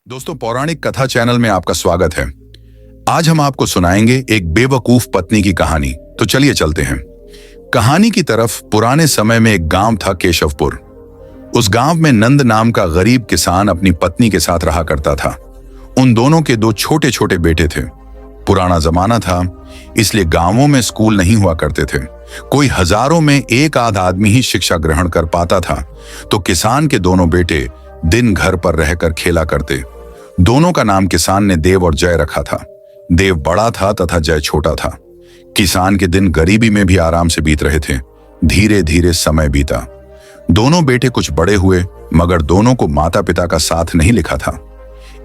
दोस्तों, पौराणिक कथा चैनल में आपका स्वागत है। आज हम आपको सुनाएंगे एक बेवकूफ पत्नी की कहानी। तो चलिए चलते हैं कहानी की तरफ। पुराने समय में एक गांव था, केशवपुर। उस गांव में नंद नाम का गरीब किसान अपनी पत्नी के साथ रहा करता था। उन दोनों के दो छोटे छोटे बेटे थे। पुराना जमाना था, इसलिए गांवों में स्कूल नहीं हुआ करते थे। कोई हजारों में एक आध आदमी ही शिक्षा ग्रहण कर पाता था। तो किसान के दोनों बेटे दिन घर पर रहकर खेला करते। दोनों का नाम किसान ने देव और जय रखा था। देव बड़ा था तथा जय छोटा था। किसान के दिन गरीबी में भी आराम से बीत रहे थे। धीरे धीरे समय बीता। दोनों बेटे कुछ बड़े हुए, मगर दोनों को माता पिता का साथ नहीं लिखा था।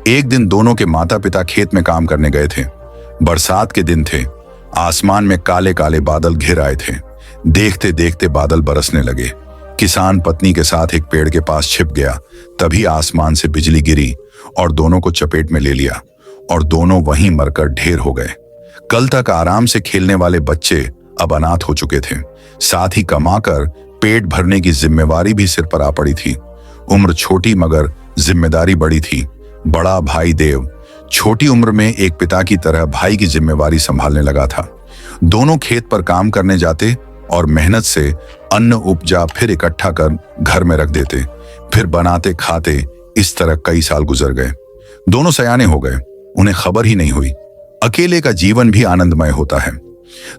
एक दिन दोनों के माता पिता खेत में काम करने गए थे। बरसात के दिन थे। आसमान में काले काले बादल घिर आए थे। देखते देखते बादल बरसने लगे। किसान पत्नी के साथ एक पेड़ के पास छिप गया। तभी आसमान से बिजली गिरी और दोनों को चपेट में ले लिया और दोनों वहीं मरकर ढेर हो गए। कल तक आराम से खेलने वाले बच्चे अब अनाथ हो चुके थे। साथ ही कमाकर पेट भरने की जिम्मेवारी भी सिर पर आ पड़ी थी। उम्र छोटी मगर जिम्मेदारी बड़ी थी। बड़ा भाई देव छोटी उम्र में एक पिता की तरह भाई की जिम्मेवारी संभालने लगा था। दोनों खेत पर काम करने जाते और मेहनत से अन्न उपजा फिर इकट्ठा कर घर में रख देते, फिर बनाते खाते। इस तरह कई साल गुजर गए। दोनों सयाने हो गए, उन्हें खबर ही नहीं हुई। अकेले का जीवन भी आनंदमय होता है।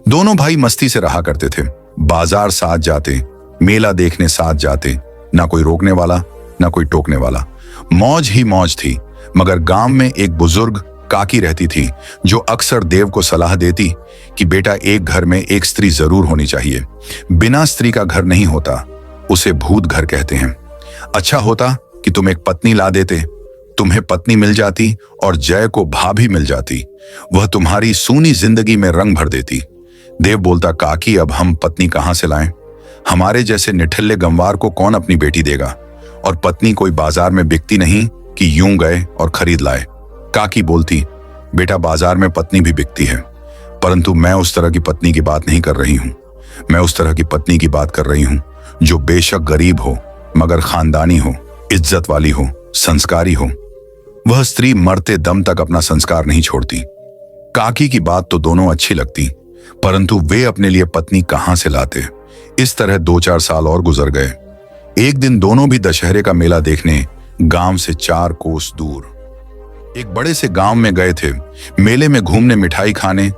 दोनों भाई मस्ती से रहा करते थे। बाजार साथ जाते, मेला देखने साथ जाते। ना कोई रोकने वाला, ना कोई टोकने वाला। मौज ही मौज थी। मगर गांव में एक बुजुर्ग काकी रहती थी, जो अक्सर देव को सलाह देती कि बेटा, एक घर में एक स्त्री जरूर होनी चाहिए। बिना स्त्री का घर नहीं होता, उसे भूत घर कहते हैं। अच्छा होता कि तुम एक पत्नी ला देते। तुम्हें पत्नी मिल जाती और जय को भाभी मिल जाती। वह तुम्हारी सूनी जिंदगी में रंग भर देती। देव बोलता, काकी, अब हम पत्नी कहां से लाएं? हमारे जैसे निठल्ले गंवार को कौन अपनी बेटी देगा? और पत्नी कोई बाजार में बिकती नहीं कि यूं गए और खरीद लाए। काकी बोलती, बेटा, बाजार में पत्नी भी बिकती है, परंतु मैं उस तरह की पत्नी की बात नहीं कर रही हूं। मैं उस तरह की पत्नी की बात कर रही हूं जो बेशक गरीब हो, मगर खानदानी हो, इज्जत वाली हो, संस्कारी हो। वह स्त्री मरते दम तक अपना संस्कार नहीं छोड़ती। काकी की बात तो दोनों अच्छी लगती, परंतु वे अपने लिए पत्नी कहां से लाते? इस तरह 2-4 साल और गुजर गए। एक दिन दोनों भी दशहरे का मेला देखने गांव से 4 कोस दूर एक बड़े से गांव में गए थे। मेले में घूमने, मिठाई खाने,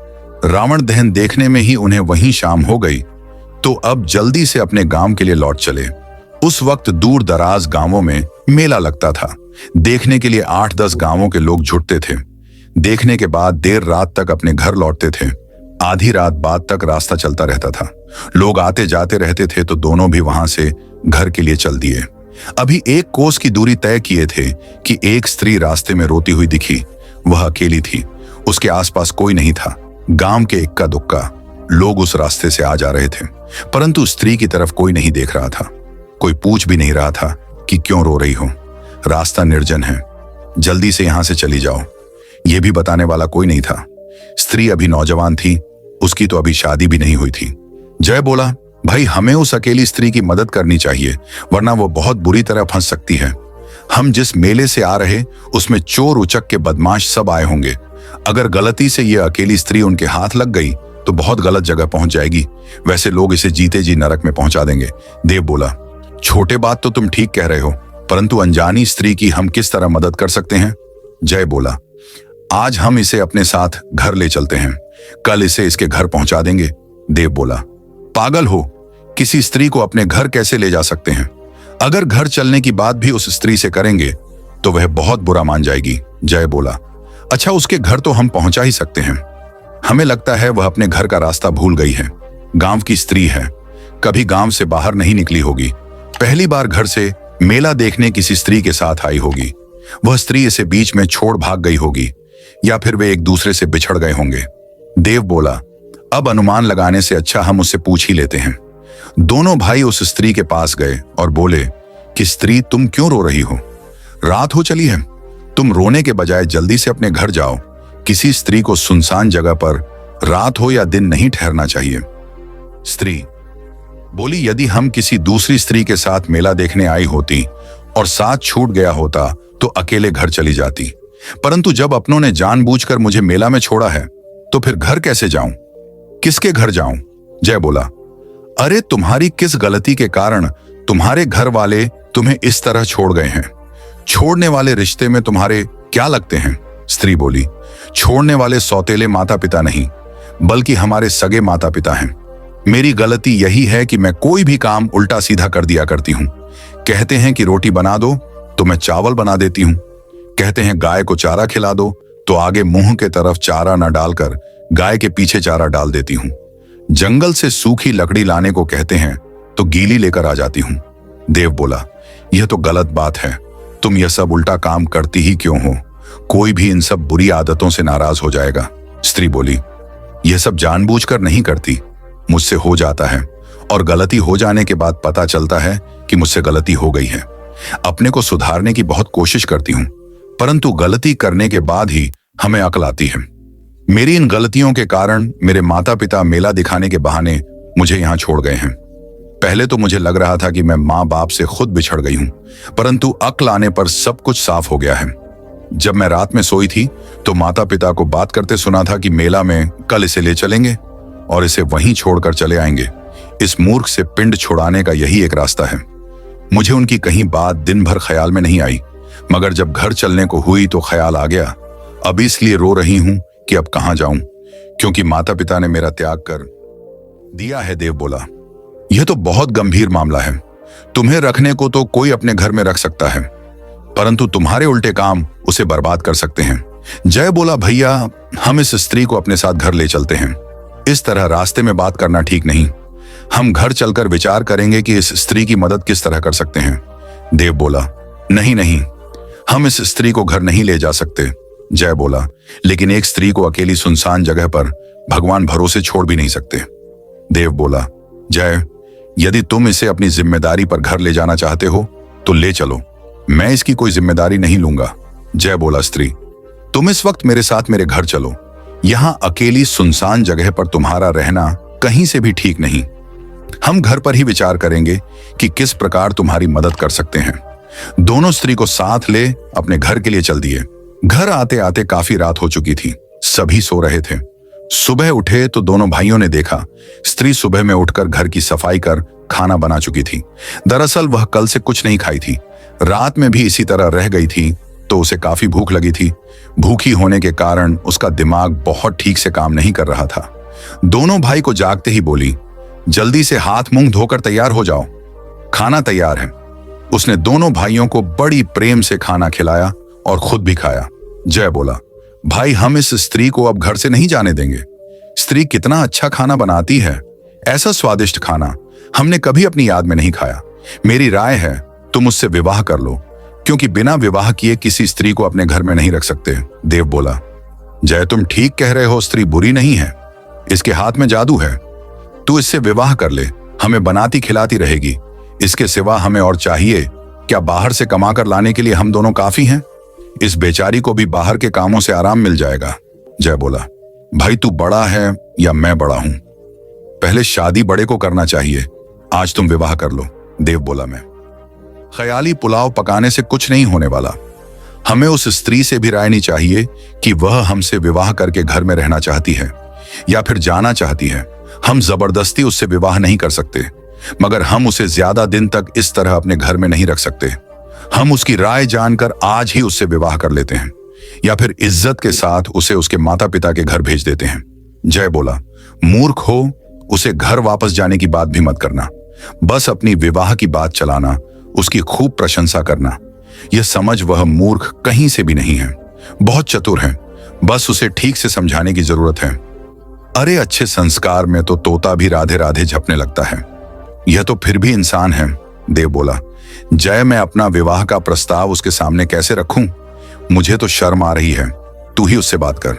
रावण दहन देखने में ही उन्हें वहीं शाम हो गई। तो अब जल्दी से अपने गांव के लिए लौट चले। उस वक्त दूर दराज गांवों में मेला लगता था। देखने के लिए 8-10 गांवों के लोग जुटते थे। देखने के बाद देर रात तक अपने घर लौटते थे। आधी रात बाद तक रास्ता चलता रहता था। लोग आते जाते रहते थे, तो दोनों भी वहां से घर के लिए चल दिए। अभी 1 कोस की दूरी तय किए थे कि एक स्त्री रास्ते में रोती हुई दिखी। वह अकेली थी। उसके आसपास कोई नहीं था। गांव के इक्का दुक्का लोग उस रास्ते से आ जा रहे थे, परंतु स्त्री की तरफ कोई नहीं देख रहा था। कोई पूछ भी नहीं रहा था कि क्यों रो रही हो। रास्ता निर्जन है, जल्दी से यहां से चली जाओ, यह भी बताने वाला कोई नहीं था। स्त्री अभी नौजवान थी, उसकी तो अभी शादी भी नहीं हुई थी। जय बोला, भाई, हमें उस अकेली स्त्री की मदद करनी चाहिए, वरना वो बहुत बुरी तरह फंस सकती है। हम जिस मेले से आ रहे, उसमें चोर उचक के बदमाश सब आए होंगे। अगर गलती से ये अकेली स्त्री उनके हाथ लग गई तो बहुत गलत जगह पहुंच जाएगी। वैसे लोग इसे जीते जी नरक में पहुंचा देंगे। देव बोला, छोटे बात तो तुम ठीक कह रहे हो, परंतु अनजानी स्त्री की हम किस तरह मदद कर सकते हैं? जय बोला, आज हम इसे अपने साथ घर ले चलते हैं, कल इसे इसके घर पहुंचा देंगे। देव बोला, पागल हो, किसी स्त्री को अपने घर कैसे ले जा सकते हैं? अगर घर चलने की बात भी उस स्त्री से करेंगे तो वह बहुत बुरा मान जाएगी। जय बोला, अच्छा, उसके घर तो हम पहुंचा ही सकते हैं। हमें लगता है वह अपने घर का रास्ता भूल गई है। गांव की स्त्री है, कभी गांव से बाहर नहीं निकली होगी। पहली बार घर से मेला देखने किसी स्त्री के साथ आई होगी। वह स्त्री इसे बीच में छोड़ भाग गई होगी, या फिर वे एक दूसरे से बिछड़ गए होंगे। देव बोला, अब अनुमान लगाने से अच्छा हम उससे पूछ ही लेते हैं। दोनों भाई उस स्त्री के पास गए और बोले कि स्त्री, तुम क्यों रो रही हो? रात हो चली है, तुम रोने के बजाय जल्दी से अपने घर जाओ। किसी स्त्री को सुनसान जगह पर रात हो या दिन नहीं ठहरना चाहिए। स्त्री बोली, यदि हम किसी दूसरी स्त्री के साथ मेला देखने आई होती और साथ छूट गया होता तो अकेले घर चली जाती, परंतु जब अपनों ने जानबूझकर मुझे मेला में छोड़ा है तो फिर घर कैसे जाऊं, किसके घर जाऊं? जय बोला, अरे तुम्हारी किस गलती के कारण तुम्हारे घर वाले तुम्हें इस तरह छोड़ गए हैं? छोड़ने वाले रिश्ते में तुम्हारे क्या लगते हैं? स्त्री बोली, छोड़ने वाले सौतेले माता पिता नहीं बल्कि हमारे सगे माता पिता हैं। मेरी गलती यही है कि मैं कोई भी काम उल्टा सीधा कर दिया करती हूं। कहते हैं कि रोटी बना दो तो मैं चावल बना देती हूं। कहते हैं गाय को चारा खिला दो तो आगे मुंह के तरफ चारा न डालकर गाय के पीछे चारा डाल देती हूं। जंगल से सूखी लकड़ी लाने को कहते हैं तो गीली लेकर आ जाती हूं। देव बोला, यह तो गलत बात है, तुम यह सब उल्टा काम करती ही क्यों हो? कोई भी इन सब बुरी आदतों से नाराज हो जाएगा। स्त्री बोली, यह सब जानबूझकर नहीं करती, मुझसे हो जाता है और गलती हो जाने के बाद पता चलता है कि मुझसे गलती हो गई है। अपने को सुधारने की बहुत कोशिश करती हूं, परंतु गलती करने के बाद ही हमें अक्ल आती है। मेरी इन गलतियों के कारण मेरे माता पिता मेला दिखाने के बहाने मुझे यहां छोड़ गए हैं। पहले तो मुझे लग रहा था कि मैं माँ बाप से खुद बिछड़ गई हूं, परंतु अक्ल आने पर सब कुछ साफ हो गया है। जब मैं रात में सोई थी तो माता पिता को बात करते सुना था कि मेला में कल इसे ले चलेंगे और इसे वहीं छोड़कर चले आएंगे। इस मूर्ख से पिंड छुड़ाने का यही एक रास्ता है। मुझे उनकी कहीं बात दिन भर ख्याल में नहीं आई, मगर जब घर चलने को हुई तो ख्याल आ गया। अब इसलिए रो रही हूं कि अब कहां जाऊं, क्योंकि माता पिता ने मेरा त्याग कर दिया है। देव बोला, यह तो बहुत गंभीर मामला है। तुम्हें रखने को तो कोई अपने घर में रख सकता है, परंतु तुम्हारे उल्टे काम उसे बर्बाद कर सकते हैं। जय बोला, भैया हम इस स्त्री को अपने साथ घर ले चलते हैं। इस तरह रास्ते में बात करना ठीक नहीं। हम घर चलकर विचार करेंगे कि इस स्त्री की मदद किस तरह कर सकते हैं। देव बोला, नहीं नहीं, हम इस स्त्री को घर नहीं ले जा सकते। जय बोला, लेकिन एक स्त्री को अकेली सुनसान जगह पर भगवान भरोसे छोड़ भी नहीं सकते। देव बोला, जय यदि तुम इसे अपनी जिम्मेदारी पर घर ले जाना चाहते हो तो ले चलो, मैं इसकी कोई जिम्मेदारी नहीं लूंगा। जय बोला, स्त्री तुम इस वक्त मेरे साथ मेरे घर चलो। यहां अकेली सुनसान जगह पर तुम्हारा रहना कहीं से भी ठीक नहीं। हम घर पर ही विचार करेंगे कि किस प्रकार तुम्हारी मदद कर सकते हैं। दोनों स्त्री को साथ ले अपने घर के लिए चल दिए। घर आते आते काफी रात हो चुकी थी, सभी सो रहे थे। सुबह उठे तो दोनों भाइयों ने देखा स्त्री सुबह में उठकर घर की सफाई कर खाना बना चुकी थी। दरअसल वह कल से कुछ नहीं खाई थी, रात में भी इसी तरह रह गई थी तो उसे काफी भूख लगी थी। भूखी होने के कारण उसका दिमाग बहुत ठीक से काम नहीं कर रहा था। दोनों भाई को जागते ही बोली, जल्दी से हाथ मुंह धोकर तैयार हो जाओ, खाना तैयार है। उसने दोनों भाइयों को बड़ी प्रेम से खाना खिलाया और खुद भी खाया। जय बोला, भाई हम इस स्त्री को अब घर से नहीं जाने देंगे। स्त्री कितना अच्छा खाना बनाती है, ऐसा स्वादिष्ट खाना हमने कभी अपनी याद में नहीं खाया। मेरी राय है तुम उससे विवाह कर लो, क्योंकि बिना विवाह किए किसी स्त्री को अपने घर में नहीं रख सकते। देव बोला, जय तुम ठीक कह रहे हो, स्त्री बुरी नहीं है, इसके हाथ में जादू है। तू इससे विवाह कर ले, हमें बनाती खिलाती रहेगी। इसके सिवा हमें और चाहिए क्या? बाहर से कमा कर लाने के लिए हम दोनों काफी हैं। इस बेचारी को भी बाहर के कामों से आराम मिल जाएगा। जय बोला, भाई तू बड़ा है या मैं बड़ा हूं? पहले शादी बड़े को करना चाहिए, आज तुम विवाह कर लो। देव बोला, मैं ख्याली पुलाव पकाने से कुछ नहीं होने वाला। हमें उस स्त्री से भी राय नहीं चाहिए कि वह हमसे विवाह करके घर में रहना चाहती है या फिर जाना चाहती है। हम जबरदस्ती उससे विवाह नहीं कर सकते, मगर हम उसे ज्यादा दिन तक इस तरह अपने घर में नहीं रख सकते। हम उसकी राय जानकर आज ही उससे विवाह कर लेते हैं या फिर इज्जत के साथ उसे उसके माता पिता के घर भेज देते हैं। जय बोला, मूर्ख हो, उसे घर वापस जाने की बात भी मत करना, बस अपनी विवाह की बात चलाना, उसकी खूब प्रशंसा करना। यह समझ वह मूर्ख कहीं से भी नहीं है, बहुत चतुर है, बस उसे ठीक से समझाने की जरूरत है। अरे अच्छे संस्कार में तो तोता भी राधे राधे झपने लगता है, यह तो फिर भी इंसान है। देव बोला, जय मैं अपना विवाह का प्रस्ताव उसके सामने कैसे रखूं? मुझे तो शर्म आ रही है, तू ही उससे बात कर।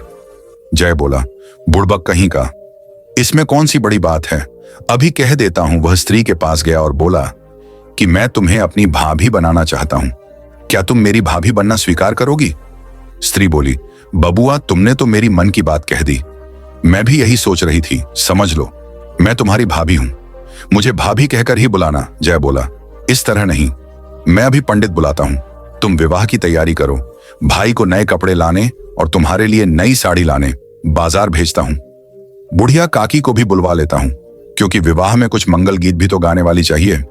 जय बोला, बुड़बक कहीं का, इसमें कौन सी बड़ी बात है, अभी कह देता हूं। वह स्त्री के पास गया और बोला कि मैं तुम्हें अपनी भाभी बनाना चाहता हूं, क्या तुम मेरी भाभी बनना स्वीकार करोगी? स्त्री बोली, बबुआ तुमने तो मेरी मन की बात कह दी, मैं भी यही सोच रही थी, समझ लो मैं तुम्हारी भाभी हूं, मुझे भाभी कहकर ही बुलाना। जय बोला, इस तरह नहीं, मैं अभी पंडित बुलाता हूं। तुम विवाह की तैयारी करो, भाई को नए कपड़े लाने और तुम्हारे लिए नई साड़ी लाने बाजार भेजता हूं। बुढ़िया काकी को भी बुलवा लेता हूं, क्योंकि विवाह में कुछ मंगल गीत भी तो गाने वाली चाहिए।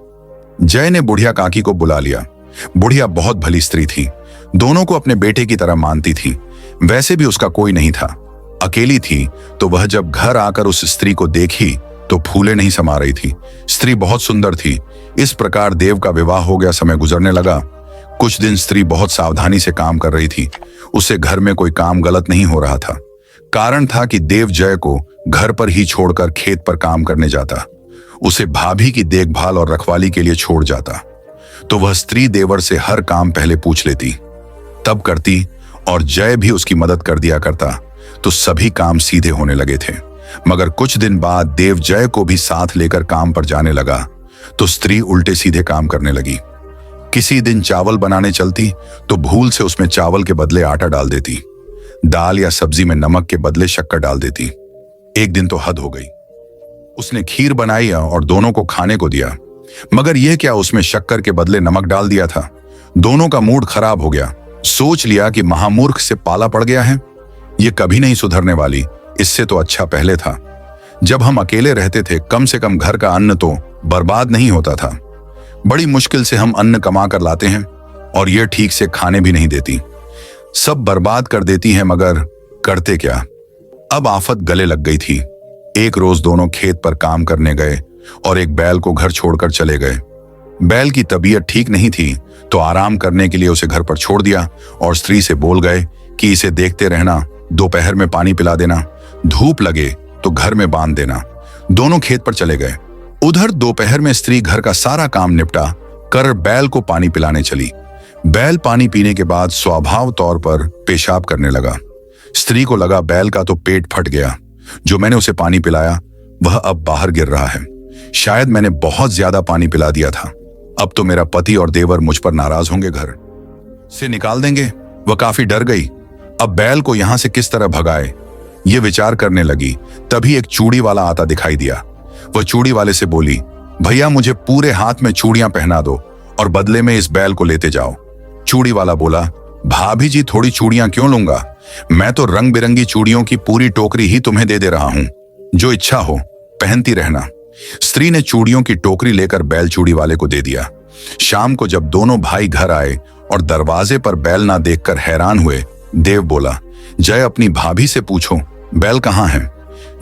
जय ने बुढ़िया काकी को बुला लिया। बुढ़िया बहुत भली स्त्री थी, दोनों को अपने बेटे की तरह मानती थी। वैसे भी उसका कोई नहीं था, अकेली थी, तो वह जब घर आकर उस स्त्री को देखी तो फूले नहीं समा रही थी। स्त्री बहुत सुंदर थी। इस प्रकार देव का विवाह हो गया। समय गुजरने लगा। कुछ दिन स्त्री बहुत सावधानी से काम कर रही थी। उसे घर में कोई काम गलत नहीं हो रहा था। कारण था कि देव जय को घर पर ही छोड़कर खेत पर काम करने जाता, उसे भाभी की देखभाल और रखवाली के लिए छोड़ जाता। तो वह स्त्री देवर से हर काम पहले पूछ लेती, तब करती, और जय भी उसकी मदद कर दिया करता, तो सभी काम सीधे होने लगे थे। मगर कुछ दिन बाद देव जय को भी साथ लेकर काम पर जाने लगा, तो स्त्री उल्टे सीधे काम करने लगी। किसी दिन चावल बनाने चलती तो भूल से उसमें चावल के बदले आटा डाल देती, दाल या सब्जी में नमक के बदले शक्कर डाल देती। एक दिन तो हद हो गई। उसने खीर बनाई और दोनों को खाने को दिया, मगर यह क्या, उसमें शक्कर के बदले नमक डाल दिया था। दोनों का मूड खराब हो गया। सोच लिया कि महामूर्ख से पाला पड़ गया है, ये कभी नहीं सुधरने वाली। इससे तो अच्छा पहले था, जब हम अकेले रहते थे, कम से कम घर का अन्न तो बर्बाद नहीं होता था। बड़ी मुश्किल से हम अन्न कमा कर लाते हैं और ये ठीक से खाने भी नहीं देती, सब बर्बाद कर देती है, मगर करते क्या। अब आफत गले लग गई थी। एक रोज दोनों खेत पर काम करने गए और एक बैल को घर छोड़कर चले गए। बैल की तबीयत ठीक नहीं थी, तो आराम करने के लिए उसे घर पर छोड़ दिया और स्त्री से बोल गए कि इसे देखते रहना, दोपहर में पानी पिला देना, धूप लगे तो घर में बांध देना। दोनों खेत पर चले गए। उधर दोपहर में स्त्री घर का सारा काम निपटा कर बैल को पानी पिलाने चली। बैल पानी पीने के बाद स्वभाव तौर पर पेशाब करने लगा। स्त्री को लगा बैल का तो पेट फट गया, जो मैंने उसे पानी पिलाया वह अब बाहर गिर रहा है। शायद मैंने बहुत ज्यादा पानी पिला दिया था। अब तो मेरा पति और देवर मुझ पर नाराज होंगे, घर से निकाल देंगे। वह काफी डर गई। अब बैल को यहां से किस तरह भगाए, ये विचार करने लगी। तभी एक चूड़ी वाला आता दिखाई दिया। वह चूड़ी वाले से बोली, भैया मुझे पूरे हाथ में चूड़ियां पहना दो और बदले में इस बैल को लेते जाओ। चूड़ी वाला बोला, भाभी जी थोड़ी चूड़ियां क्यों लूंगा, मैं तो रंग बिरंगी चूड़ियों की पूरी टोकरी ही तुम्हें दे दे रहा हूं, जो इच्छा हो पहनती रहना। स्त्री ने चूड़ियों की टोकरी लेकर बैल चूड़ी वाले को दे दिया। शाम को जब दोनों भाई घर आए और दरवाजे पर बैल ना देखकर हैरान हुए, देव बोला, जय अपनी भाभी से पूछो बैल कहाँ है।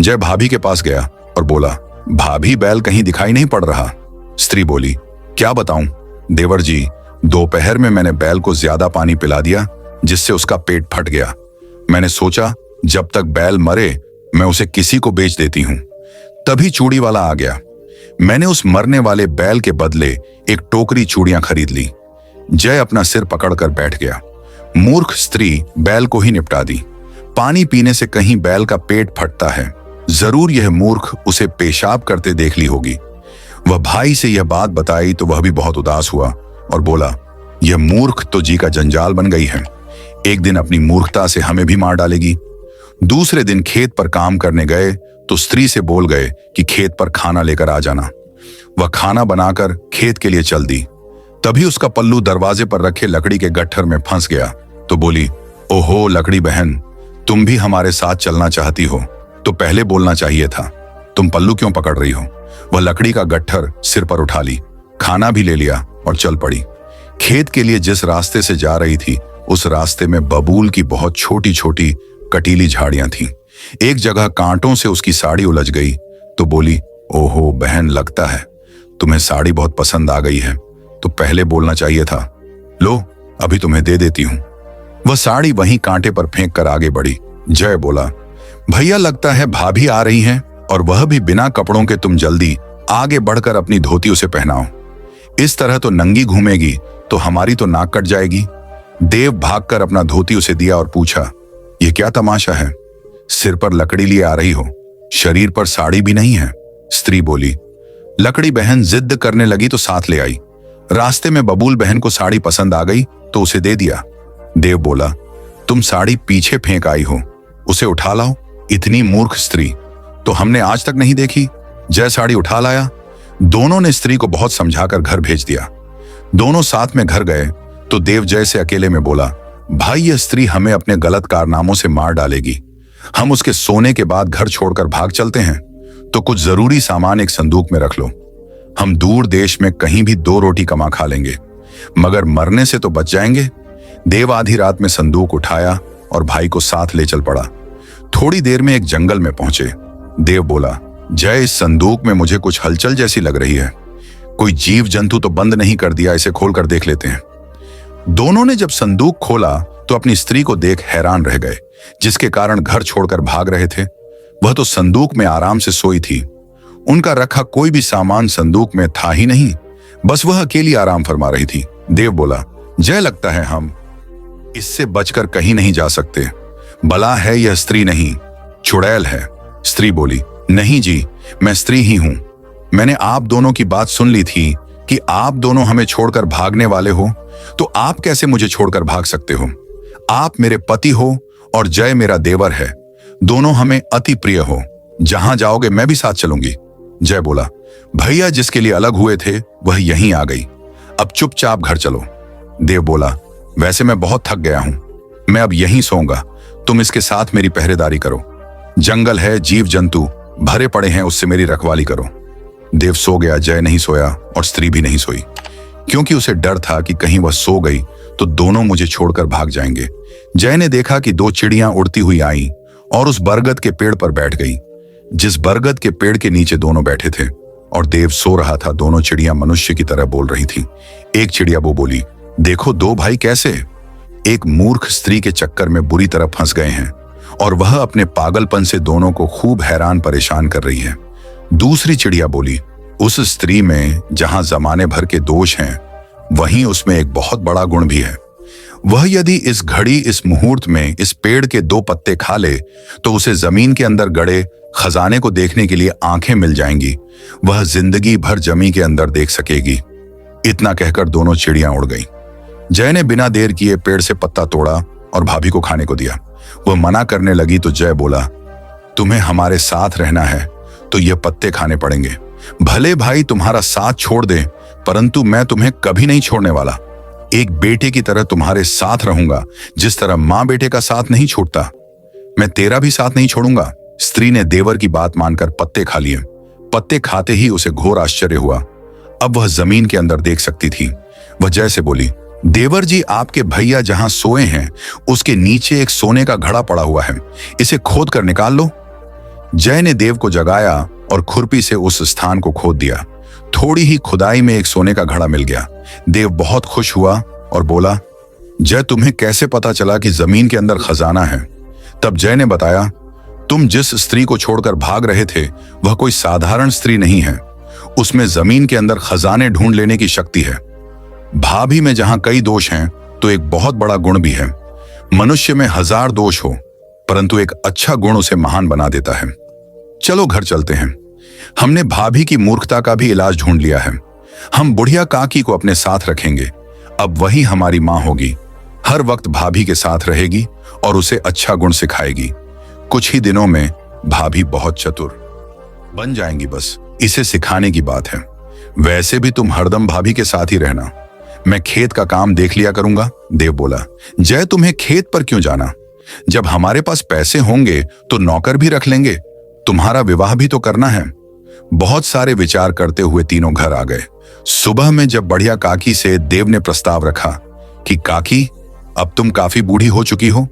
जय भाभी के पास गया और बोला, भाभी बैल कहीं दिखाई नहीं पड़ रहा। स्त्री बोली, क्या बताऊं देवर जी, दोपहर में मैंने बैल को ज्यादा पानी पिला दिया, जिससे उसका पेट फट गया। मैंने सोचा जब तक बैल मरे मैं उसे किसी को बेच देती हूं। तभी चूड़ी वाला आ गया। मैंने उस मरने वाले बैल के बदले एक टोकरी चूड़ियां खरीद ली। जय अपना सिर पकड़कर बैठ गया। मूर्ख स्त्री बैल को ही निपटा दी। पानी पीने से कहीं बैल का पेट फटता है, जरूर यह मूर्ख उसे पेशाब करते देख ली होगी। वह भाई से यह बात बताई तो वह भी बहुत उदास हुआ और बोला, यह मूर्ख तो जी का जंजाल बन गई है, एक दिन अपनी मूर्खता से हमें भी मार डालेगी। दूसरे दिन खेत पर काम करने गए तो स्त्री से बोल गए कि खेत पर खाना लेकर आ जाना। वह खाना बनाकर खेत के लिए चल दी। तभी उसका पल्लू दरवाजे पर रखे लकड़ी के गट्ठर में फंस गया, तो बोली, ओहो लकड़ी बहन, तुम भी हमारे साथ चलना चाहती हो तो पहले बोलना चाहिए था, तुम पल्लू क्यों पकड़ रही हो। वह लकड़ी का गट्ठर सिर पर उठा ली, खाना भी ले लिया और चल पड़ी। खेत के लिए जिस रास्ते से जा रही थी उस रास्ते में बबूल की बहुत छोटी छोटी कटीली झाड़ियां थीं। एक जगह कांटों से उसकी साड़ी उलझ गई तो बोली, ओहो बहन, लगता है तुम्हें साड़ी बहुत पसंद आ गई है, तो पहले बोलना चाहिए था, लो अभी तुम्हें दे देती हूं। वह साड़ी वहीं कांटे पर फेंक कर आगे बढ़ी। जय बोला, भैया लगता है भाभी आ रही हैं और वह भी बिना कपड़ों के, तुम जल्दी आगे बढ़कर अपनी धोती उसे पहनाओ, इस तरह तो नंगी घूमेगी तो हमारी तो नाक कट जाएगी। देव भागकर अपना धोती उसे दिया और पूछा, यह क्या तमाशा है, सिर पर लकड़ी लिए आ रही हो, शरीर पर साड़ी भी नहीं है। स्त्री बोली, लकड़ी बहन जिद करने लगी तो साथ ले आई। रास्ते में बबूल बहन को साड़ी पसंद आ गई तो उसे दे दिया। देव बोला, तुम साड़ी पीछे फेंक आई हो, उसे उठा लाओ। इतनी मूर्ख स्त्री तो हमने आज तक नहीं देखी। जय साड़ी उठा लाया। दोनों ने स्त्री को बहुत समझाकर घर भेज दिया। दोनों साथ में घर गए तो देव जय से अकेले में बोला, भाई यह स्त्री हमें अपने गलत कारनामों से मार डालेगी। हम उसके सोने के बाद घर छोड़कर भाग चलते हैं, तो कुछ जरूरी सामान एक संदूक में रख लो। हम दूर देश में कहीं भी 2 रोटी कमा खा लेंगे, मगर मरने से तो बच जाएंगे। देव आधी रात में संदूक उठाया और भाई को साथ ले चल पड़ा। थोड़ी देर में एक जंगल में पहुंचे। देव बोला, जय इस संदूक में मुझे कुछ हलचल जैसी लग रही है। कोई जीव जंतु तो बंद नहीं कर दिया, इसे खोलकर देख लेते हैं। दोनों ने जब संदूक खोला तो अपनी स्त्री को देख हैरान रह गए, जिसके कारण घर छोड़कर भाग रहे थे। वह तो संदूक में आराम से सोई थी। उनका रखा कोई भी सामान संदूक में था ही नहीं, बस वह अकेली आराम फरमा रही थी। देव बोला, जय लगता है हम इससे बचकर कहीं नहीं जा सकते। भला है यह स्त्री नहीं, चुड़ैल है। स्त्री बोली, नहीं जी, मैं स्त्री ही हूं। मैंने आप दोनों की बात सुन ली थी कि आप दोनों हमें छोड़कर भागने वाले हो, तो आप कैसे मुझे छोड़कर भाग सकते हो? आप मेरे पति हो और जय मेरा देवर है। दोनों हमें अति प्रिय हो। जहां जाओगे मैं भी साथ चलूंगी। जय बोला, भैया जिसके लिए अलग हुए थे वह यहीं आ गई, अब चुपचाप घर चलो। देव बोला, वैसे मैं बहुत थक गया हूं, मैं अब यहीं सोऊंगा। तुम इसके साथ मेरी पहरेदारी करो। जंगल है, जीव जंतु भरे पड़े हैं, उससे मेरी रखवाली करो। देव सो गया। जय नहीं सोया और स्त्री भी नहीं सोई, क्योंकि उसे डर था कि कहीं वह सो गई तो दोनों मुझे छोड़कर भाग जाएंगे। जय ने देखा कि 2 चिड़ियां उड़ती हुई आईं और उस बरगद के पेड़ पर बैठ गई, जिस बरगद के पेड़ के नीचे दोनों बैठे थे। और देव सो रहा था। दोनों चिड़ियां मनुष्य की तरह बोल रही थी। एक चिड़िया वो बोली, देखो 2 भाई कैसे एक मूर्ख स्त्री के चक्कर में बुरी तरह फंस गए हैं, और वह अपने पागलपन से दोनों को खूब हैरान परेशान कर रही है। दूसरी चिड़िया बोली, उस स्त्री में जहां जमाने भर के दोष हैं, वहीं उसमें एक बहुत बड़ा गुण भी है। वह यदि इस घड़ी इस मुहूर्त में इस पेड़ के 2 पत्ते खा ले तो उसे जमीन के अंदर गड़े खजाने को देखने के लिए आंखें मिल जाएंगी। वह जिंदगी भर जमी के अंदर देख सकेगी। इतना कहकर दोनों चिड़ियां उड़ गईं। जय ने बिना देर किए पेड़ से पत्ता तोड़ा और भाभी को खाने को दिया। वह मना करने लगी तो जय बोला, तुम्हें हमारे साथ रहना है तो ये पत्ते खाने पड़ेंगे। भले भाई तुम्हारा साथ छोड़ दें, परंतु मैं तुम्हें कभी नहीं छोड़ने वाला। एक बेटे की तरह तुम्हारे साथ रहूंगा। जिस तरह मां बेटे का साथ नहीं छोड़ता, मैं तेरा भी साथ नहीं छोड़ूंगा। स्त्री ने देवर की बात मानकर पत्ते खा लिए। पत्ते खाते ही उसे घोर आश्चर्य हुआ। अब वह जमीन के अंदर देख सकती थी। वह जय से बोली, देवर जी, आपके भैया जहां सोए हैं उसके नीचे एक सोने का घड़ा पड़ा हुआ है, इसे खोद कर निकाल लो। जय ने देव को जगाया और खुरपी से उस स्थान को खोद दिया। थोड़ी ही खुदाई में एक सोने का घड़ा मिल गया। देव बहुत खुश हुआ और बोला, जय तुम्हें कैसे पता चला कि जमीन के अंदर खजाना है? तब जय ने बताया, तुम जिस स्त्री को छोड़कर भाग रहे थे वह कोई साधारण स्त्री नहीं है। उसमें जमीन के अंदर खजाने ढूंढ लेने की शक्ति है। भाभी में जहां कई दोष हैं तो एक बहुत बड़ा गुण भी है। मनुष्य में 1000 दोष हो, परंतु एक अच्छा गुण उसे महान बना देता है। चलो घर चलते हैं। हमने भाभी की मूर्खता का भी इलाज ढूंढ लिया है। हम बुढ़िया काकी को अपने साथ रखेंगे। अब वही हमारी मां होगी। हर वक्त भाभी के साथ रहेगी और उसे अच्छा गुण सिखाएगी। कुछ ही दिनों में भाभी बहुत चतुर बन जाएंगी। बस इसे सिखाने की बात है। वैसे भी तुम हरदम भाभी के साथ ही रहना। मैं खेत का काम देख लिया करूंगा। देव बोला, जय तुम्हें खेत पर क्यों जाना? जब हमारे पास पैसे होंगे तो नौकर भी रख लेंगे। तुम्हारा विवाह भी तो करना है। बहुत सारे विचार करते हुए तीनों घर आ गए। सुबह में जब बढ़िया काकी से देव ने प्रस्ताव रखा कि काकी, अब तुम काफी बूढ़ी हो चुकी हो,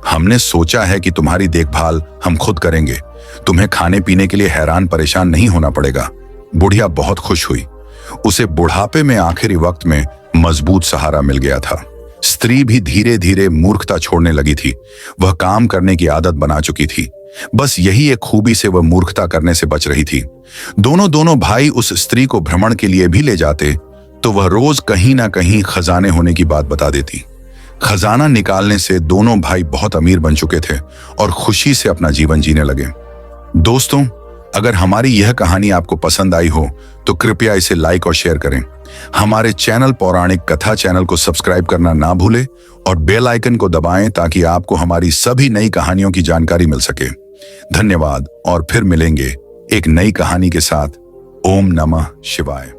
हमने सोचा है कि तुम्हारी देखभाल हम खुद करेंगे। तुम्हें खाने पीने के लिए हैरान परेशान नहीं होना पड़ेगा। बुढ़िया बहुत खुश हुई। उसे बुढ़ापे में आखिरी वक्त में मजबूत सहारा मिल गया था। स्त्री भी धीरे धीरे मूर्खता छोड़ने लगी थी। वह काम करने की आदत बना चुकी थी। बस यही एक खूबी से वह मूर्खता करने से बच रही थी। दोनों भाई उस स्त्री को भ्रमण के लिए भी ले जाते तो वह रोज कहीं ना कहीं खजाने होने की बात बता देती। खजाना निकालने से दोनों भाई बहुत अमीर बन चुके थे और खुशी से अपना जीवन जीने लगे। दोस्तों, अगर हमारी यह कहानी आपको पसंद आई हो तो कृपया इसे लाइक और शेयर करें। हमारे चैनल पौराणिक कथा चैनल को सब्सक्राइब करना ना भूलें और बेल आइकन को दबाएं ताकि आपको हमारी सभी नई कहानियों की जानकारी मिल सके। धन्यवाद और फिर मिलेंगे एक नई कहानी के साथ। ओम नमः शिवाय।